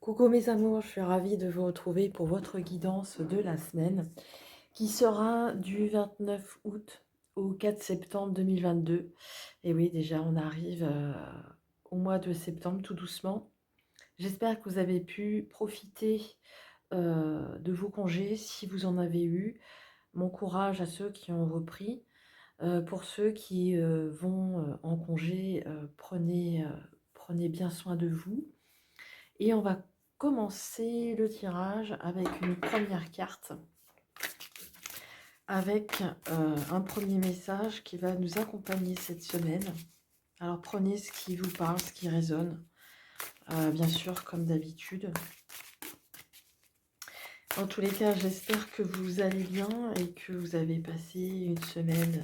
Coucou mes amours, je suis ravie de vous retrouver pour votre guidance de la semaine qui sera du 29 août au 4 septembre 2022. Et oui, déjà on arrive au mois de septembre tout doucement. J'espère que vous avez pu profiter de vos congés si vous en avez eu. Mon courage à ceux qui ont repris. Pour ceux qui vont en congé, prenez bien soin de vous. Et on va commencer le tirage avec une première carte, avec un premier message qui va nous accompagner cette semaine. Alors prenez ce qui vous parle, ce qui résonne, bien sûr comme d'habitude. En tous les cas, j'espère que vous allez bien et que vous avez passé une semaine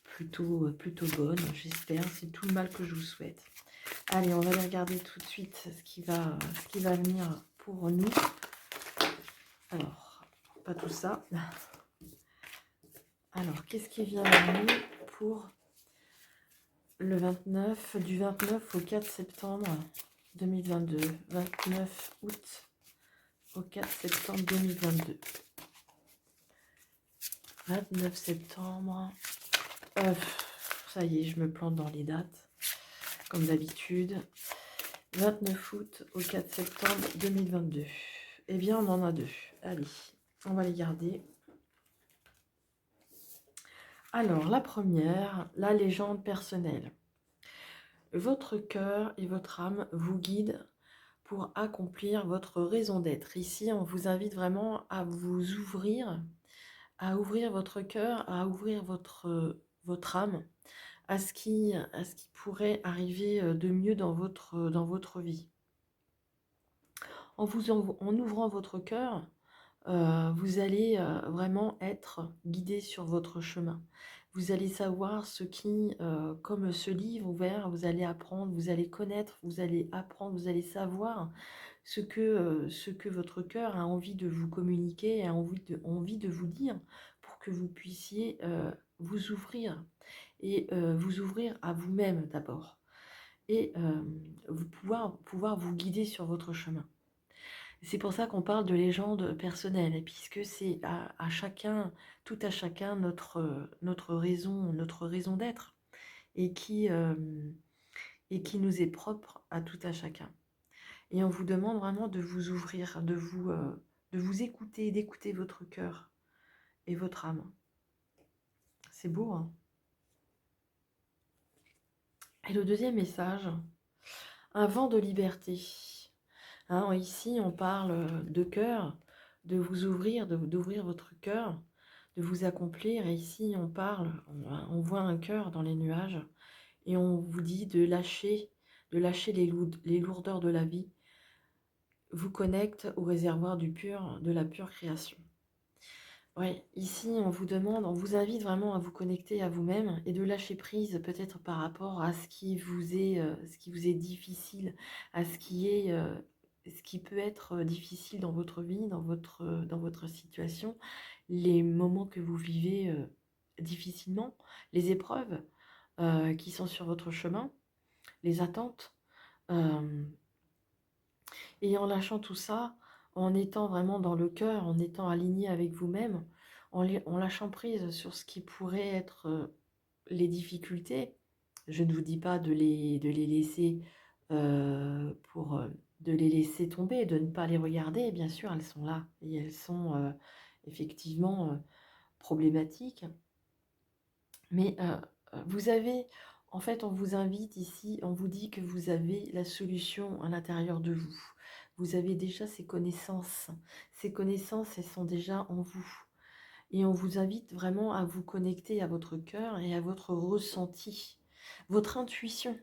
plutôt bonne, j'espère. C'est tout le mal que je vous souhaite. Allez, on va aller regarder tout de suite ce qui va venir pour nous. Alors, pas tout ça. Alors, qu'est-ce qui vient vers nous pour le 29, du 29 au 4 septembre 2022, 29 août au 4 septembre 2022. 29 septembre, ça y est, je me plante dans les dates, comme d'habitude. 29 août au 4 septembre 2022. Eh bien, on en a deux. Allez, on va les garder. Alors, la première, la légende personnelle. Votre cœur et votre âme vous guident pour accomplir votre raison d'être. Ici, on vous invite vraiment à vous ouvrir, à ouvrir votre cœur, à ouvrir votre âme à ce qui pourrait arriver de mieux dans votre vie. En ouvrant votre cœur, vous allez vraiment être guidé sur votre chemin. Vous allez savoir ce qui, comme ce livre ouvert, vous allez apprendre, vous allez connaître, vous allez apprendre, vous allez savoir ce que votre cœur a envie de vous communiquer, a envie de vous dire pour que vous puissiez vous ouvrir et vous ouvrir à vous-même d'abord et pouvoir vous guider sur votre chemin. C'est pour ça qu'on parle de légende personnelle, puisque c'est à chacun, tout à chacun notre raison d'être et qui nous est propre à tout à chacun. Et on vous demande vraiment de vous ouvrir, de vous écouter, d'écouter votre cœur et votre âme. C'est beau, hein? Et le deuxième message, un vent de liberté. Hein, ici, on parle de cœur, de vous ouvrir, d'ouvrir votre cœur, de vous accomplir. Et ici, on voit un cœur dans les nuages et on vous dit de lâcher les lourdeurs de la vie, vous connecte au réservoir de la pure création. Oui, ici, on vous invite vraiment à vous connecter à vous-même et de lâcher prise peut-être par rapport à ce qui vous est difficile, à ce qui peut être difficile dans votre vie, dans votre situation, les moments que vous vivez difficilement, les épreuves qui sont sur votre chemin, les attentes. euh, et en lâchant tout ça, en étant vraiment dans le cœur, en étant aligné avec vous-même, en lâchant prise sur ce qui pourrait être les difficultés, je ne vous dis pas de les laisser de les laisser tomber, de ne pas les regarder. Bien sûr, elles sont là et elles sont effectivement problématiques. Mais vous avez, en fait, on vous invite ici, on vous dit que vous avez la solution à l'intérieur de vous. Vous avez déjà ces connaissances. Ces connaissances, elles sont déjà en vous. Et on vous invite vraiment à vous connecter à votre cœur et à votre ressenti, votre intuition.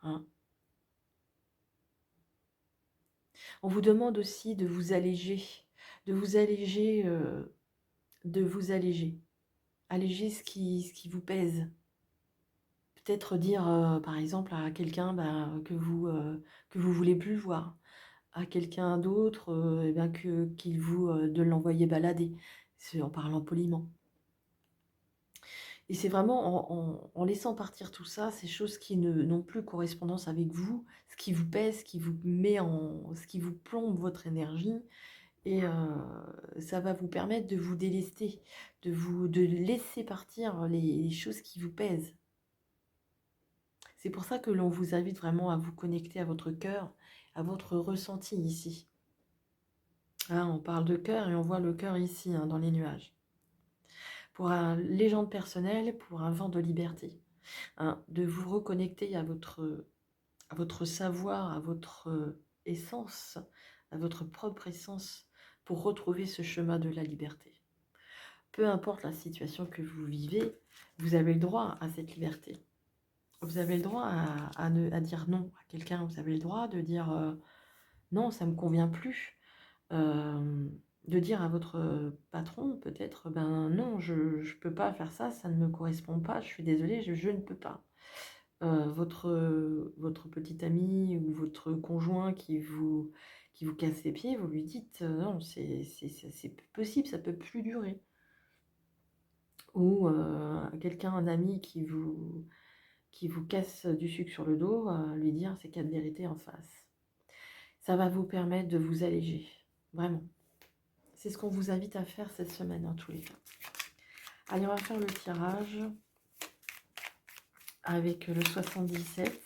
Hein. On vous demande aussi de vous alléger, de vous alléger, de vous alléger. Alléger ce qui vous pèse. Peut-être dire, par exemple, à quelqu'un que vous voulez plus voir, à quelqu'un d'autre eh bien, de l'envoyer balader, en parlant poliment. Et c'est vraiment en laissant partir tout ça, ces choses qui n'ont plus correspondance avec vous, ce qui vous pèse, ce qui vous plombe votre énergie. Et ça va vous permettre de vous délester, de laisser partir les choses qui vous pèsent. C'est pour ça que l'on vous invite vraiment à vous connecter à votre cœur, à votre ressenti ici. Hein, on parle de cœur et on voit le cœur ici, hein, dans les nuages. Pour un légende personnelle, pour un vent de liberté. Hein, de vous reconnecter à votre savoir, à votre essence, à votre propre essence, pour retrouver ce chemin de la liberté. Peu importe la situation que vous vivez, vous avez le droit à cette liberté. Vous avez le droit à dire non à quelqu'un. Vous avez le droit de dire non, ça ne me convient plus. De dire à votre patron, peut-être, ben non, je ne peux pas faire ça, ça ne me correspond pas, je suis désolée, je ne peux pas. Votre petit ami ou votre conjoint qui vous casse les pieds, vous lui dites non, c'est plus possible, ça peut plus durer. Ou quelqu'un, un ami qui vous casse du sucre sur le dos, lui dire ces quatre vérités en face. Ça va vous permettre de vous alléger, vraiment. C'est ce qu'on vous invite à faire cette semaine, en tous les cas. Allez, on va faire le tirage avec le 77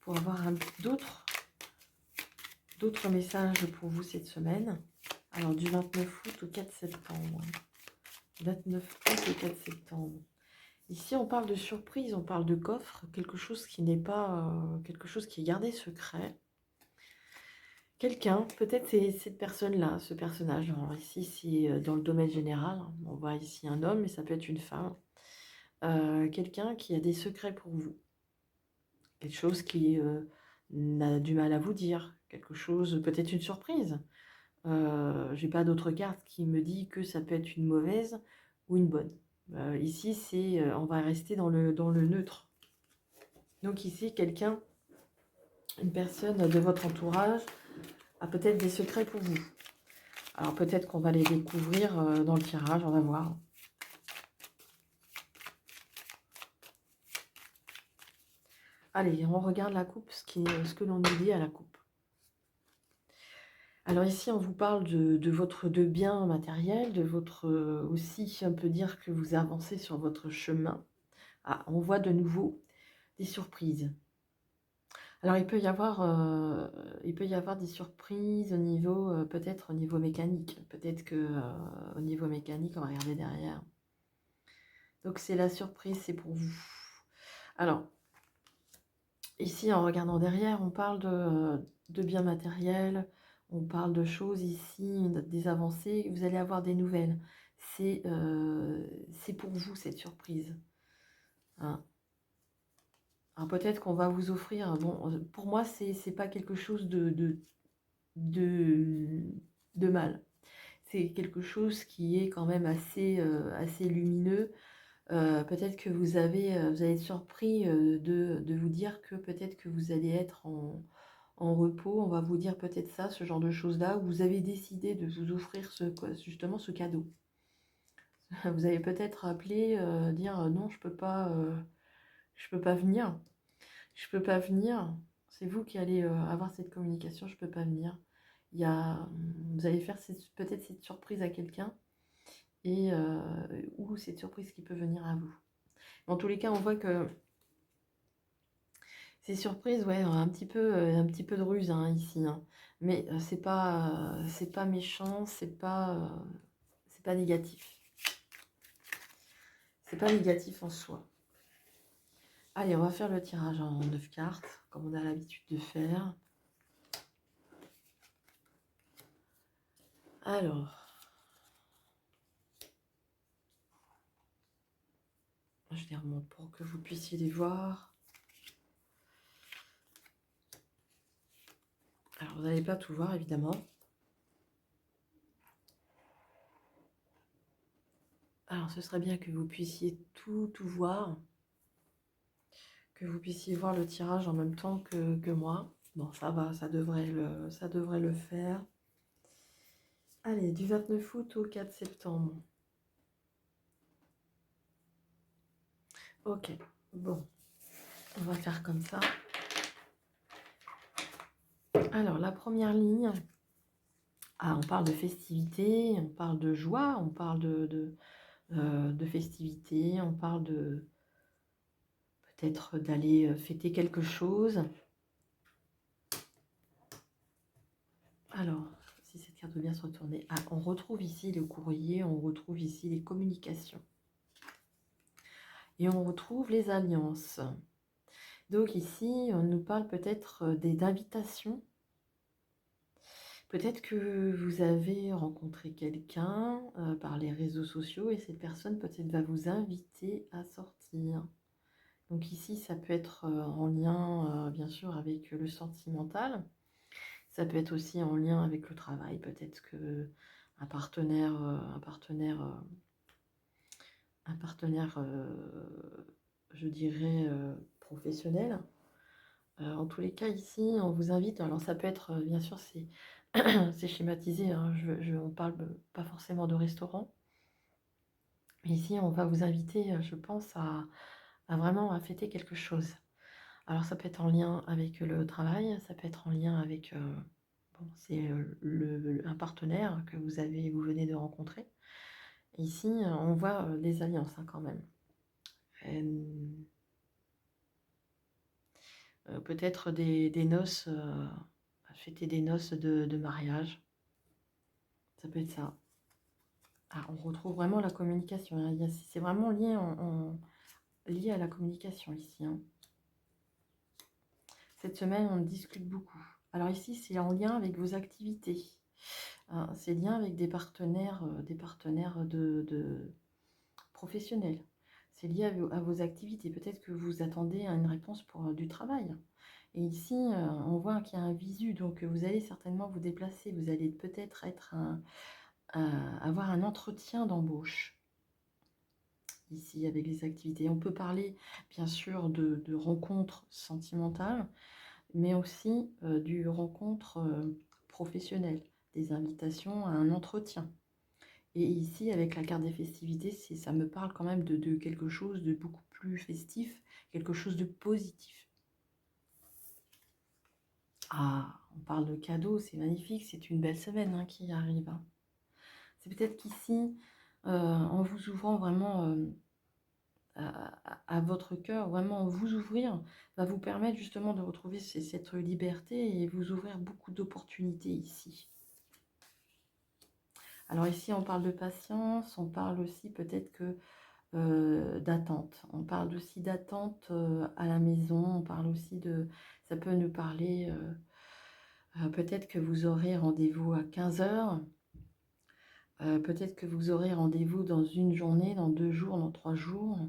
pour avoir d'autres messages pour vous cette semaine. Alors, du 29 août au 4 septembre. 29 août au 4 septembre. Ici, on parle de surprise, on parle de coffre, quelque chose qui n'est pas... quelque chose qui est gardé secret. Quelqu'un, peut-être c'est cette personne-là, ce personnage. Alors ici, c'est dans le domaine général. On voit ici un homme, mais ça peut être une femme. Quelqu'un qui a des secrets pour vous. Quelque chose qui n'a du mal à vous dire. Quelque chose, peut-être une surprise. J'ai pas d'autre carte qui me dit que ça peut être une mauvaise ou une bonne. Ici, on va rester dans le neutre. Donc ici, quelqu'un, une personne de votre entourage a peut-être des secrets pour vous. Alors peut-être qu'on va les découvrir dans le tirage, on va voir. Allez, on regarde la coupe, ce que l'on nous dit à la coupe. Alors ici, on vous parle de votre bien matériel, de votre aussi, on peut dire que vous avancez sur votre chemin. Ah, on voit de nouveau des surprises. Alors il peut y avoir des surprises au niveau, peut-être au niveau mécanique. Peut-être que au niveau mécanique, on va regarder derrière. Donc c'est la surprise, c'est pour vous. Alors, ici, en regardant derrière, on parle de biens matériels, on parle de choses ici, des avancées, vous allez avoir des nouvelles. C'est pour vous, cette surprise. Hein. Alors peut-être qu'on va vous offrir, bon, pour moi, c'est pas quelque chose de mal. C'est quelque chose qui est quand même assez lumineux. Peut-être que vous allez être surpris de vous dire que peut-être que vous allez être en repos. On va vous dire peut-être ça, ce genre de choses-là, où vous avez décidé de vous offrir justement ce cadeau. Vous allez peut-être appeler, dire non, je peux pas venir. Je peux pas venir. C'est vous qui allez avoir cette communication, je peux pas venir. Vous allez faire peut-être cette surprise à quelqu'un et ou cette surprise qui peut venir à vous. En tous les cas, on voit que ces surprises, ouais, un petit peu de ruse hein, ici. Hein. Mais c'est pas méchant, c'est pas négatif. C'est pas négatif en soi. Allez, on va faire le tirage en 9 cartes, comme on a l'habitude de faire. Alors, je les remonte pour que vous puissiez les voir. Alors, vous n'allez pas tout voir, évidemment. Alors, ce serait bien que vous puissiez tout voir. Que vous puissiez voir le tirage en même temps que moi. Bon, ça va, ça devrait le faire. Allez, du 29 août au 4 septembre. Ok, bon, on va faire comme ça. Alors, la première ligne, on parle de festivité, on parle de joie, on parle de festivité, on parle de peut-être d'aller fêter quelque chose. Alors, si cette carte veut bien se retourner. On retrouve ici le courrier, on retrouve ici les communications. Et on retrouve les alliances. Donc ici, on nous parle peut-être d'invitations. Peut-être que vous avez rencontré quelqu'un par les réseaux sociaux et cette personne peut-être va vous inviter à sortir. Donc ici, ça peut être en lien, bien sûr, avec le sentimental. Ça peut être aussi en lien avec le travail. Peut-être que un partenaire, je dirais, professionnel. En tous les cas, ici, on vous invite. Alors, ça peut être, bien sûr, c'est schématisé. Hein, on parle pas forcément de restaurant. Mais ici, on va vous inviter, je pense, à vraiment à fêter quelque chose. Alors, ça peut être en lien avec le travail, ça peut être en lien avec bon, c'est un partenaire que vous venez de rencontrer. Et ici, on voit des alliances hein, quand même. Peut-être des noces, fêter des noces de mariage. Ça peut être ça. On retrouve vraiment la communication. Hein. C'est vraiment lié, lié à la communication ici. Hein. Cette semaine, on discute beaucoup. Alors ici, c'est en lien avec vos activités. Hein, c'est lien avec des partenaires de professionnels. C'est lié à vos activités. Peut-être que vous attendez à une réponse pour du travail. Et ici, on voit qu'il y a un visu, donc vous allez certainement vous déplacer. Vous allez peut-être avoir un entretien d'embauche. Ici, avec les activités. On peut parler, bien sûr, de rencontres sentimentales, mais aussi du rencontre professionnelle, des invitations à un entretien. Et ici, avec la carte des festivités, ça me parle quand même de quelque chose de beaucoup plus festif, quelque chose de positif. On parle de cadeaux, c'est magnifique, c'est une belle semaine hein, qui arrive. Hein. C'est peut-être qu'ici, en vous ouvrant vraiment à votre cœur, vraiment vous ouvrir, va vous permettre justement de retrouver cette liberté et vous ouvrir beaucoup d'opportunités ici. Alors ici, on parle de patience, on parle aussi peut-être que d'attente. On parle aussi d'attente à la maison, on parle aussi ça peut nous parler, peut-être que vous aurez rendez-vous à 15 heures, peut-être que vous aurez rendez-vous dans une journée, dans 2 jours, dans 3 jours,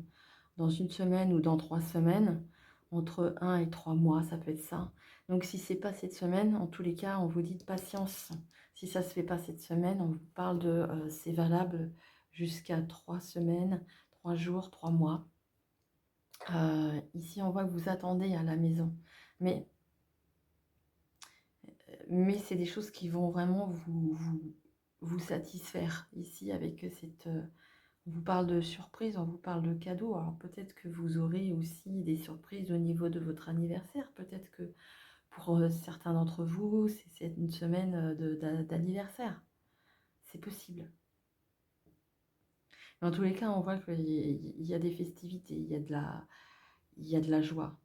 dans une semaine ou dans 3 semaines, entre 1 et 3 mois, ça peut être ça. Donc si c'est pas cette semaine, en tous les cas, on vous dit de patience. Si ça se fait pas cette semaine, on vous parle de c'est valable jusqu'à 3 semaines, 3 jours, 3 mois. Ici, on voit que vous attendez à la maison. Mais c'est des choses qui vont vraiment vous satisfaire. Ici, avec cette... on vous parle de surprise, on vous parle de cadeaux. Alors peut-être que vous aurez aussi des surprises au niveau de votre anniversaire. Peut-être que pour certains d'entre vous, c'est une semaine d'anniversaire. C'est possible. Dans tous les cas, on voit qu'il y a des festivités, il y a de la joie.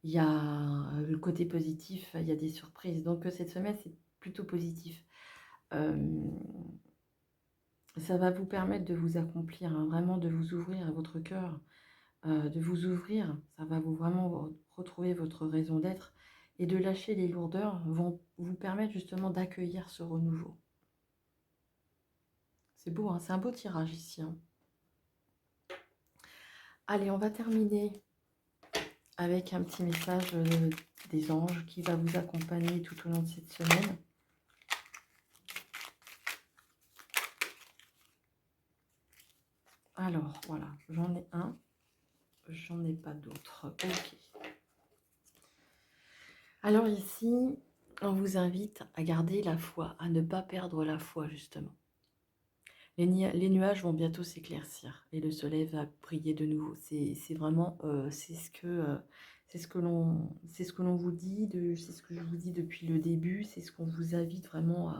Il y a le côté positif, il y a des surprises. Donc cette semaine, c'est plutôt positif. Ça va vous permettre de vous accomplir, hein, vraiment de vous ouvrir à votre cœur, de vous ouvrir. Ça va vraiment retrouver votre raison d'être et de lâcher les lourdeurs vont vous permettre justement d'accueillir ce renouveau. C'est beau, hein, c'est un beau tirage ici. Hein. Allez, on va terminer avec un petit message des anges qui va vous accompagner tout au long de cette semaine. Alors, voilà, j'en ai un, j'en ai pas d'autres. Ok. Alors ici, on vous invite à garder la foi, à ne pas perdre la foi, justement. Les nuages vont bientôt s'éclaircir et le soleil va briller de nouveau. C'est vraiment, c'est ce que l'on vous dit, c'est ce que je vous dis depuis le début, c'est ce qu'on vous invite vraiment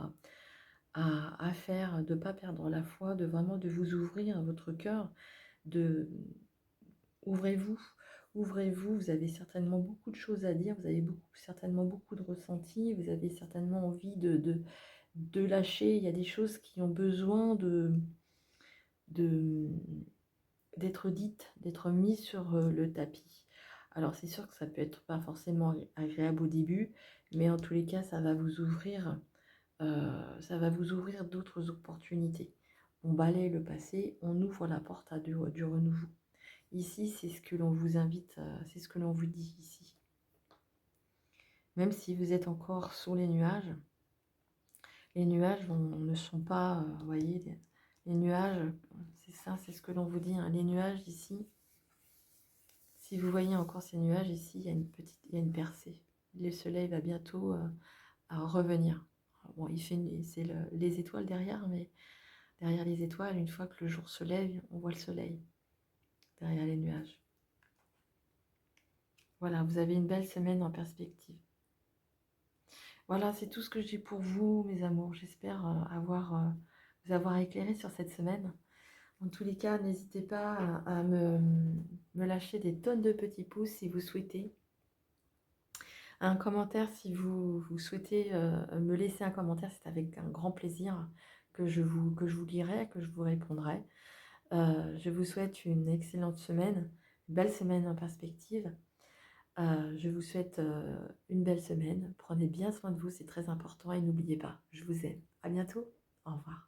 à faire, de ne pas perdre la foi, de vraiment de vous ouvrir votre cœur, de ouvrez-vous, ouvrez-vous, vous avez certainement beaucoup de choses à dire, vous avez certainement beaucoup de ressentis, vous avez certainement envie de lâcher. Il y a des choses qui ont besoin de d'être dites, d'être mises sur le tapis. Alors c'est sûr que ça peut être pas forcément agréable au début, mais en tous les cas, ça va vous ouvrir d'autres opportunités. On balaye le passé, on ouvre la porte à du renouveau. Ici, c'est ce que l'on vous invite, c'est ce que l'on vous dit ici. Même si vous êtes encore sous les nuages ne sont pas, vous voyez, les nuages, c'est ça, c'est ce que l'on vous dit, hein, les nuages ici, si vous voyez encore ces nuages ici, il y a une percée. Le soleil va bientôt à revenir. Bon, c'est les étoiles derrière, mais derrière les étoiles, une fois que le jour se lève, on voit le soleil derrière les nuages. Voilà, vous avez une belle semaine en perspective. Voilà, c'est tout ce que j'ai pour vous, mes amours. J'espère vous avoir éclairé sur cette semaine. En tous les cas, n'hésitez pas à me lâcher des tonnes de petits pouces si vous souhaitez. Un commentaire, si vous souhaitez me laisser un commentaire, c'est avec un grand plaisir que je vous lirai, que je vous répondrai. Je vous souhaite une excellente semaine, une belle semaine en perspective. Je vous souhaite une belle semaine. Prenez bien soin de vous, c'est très important et n'oubliez pas, je vous aime. À bientôt. Au revoir.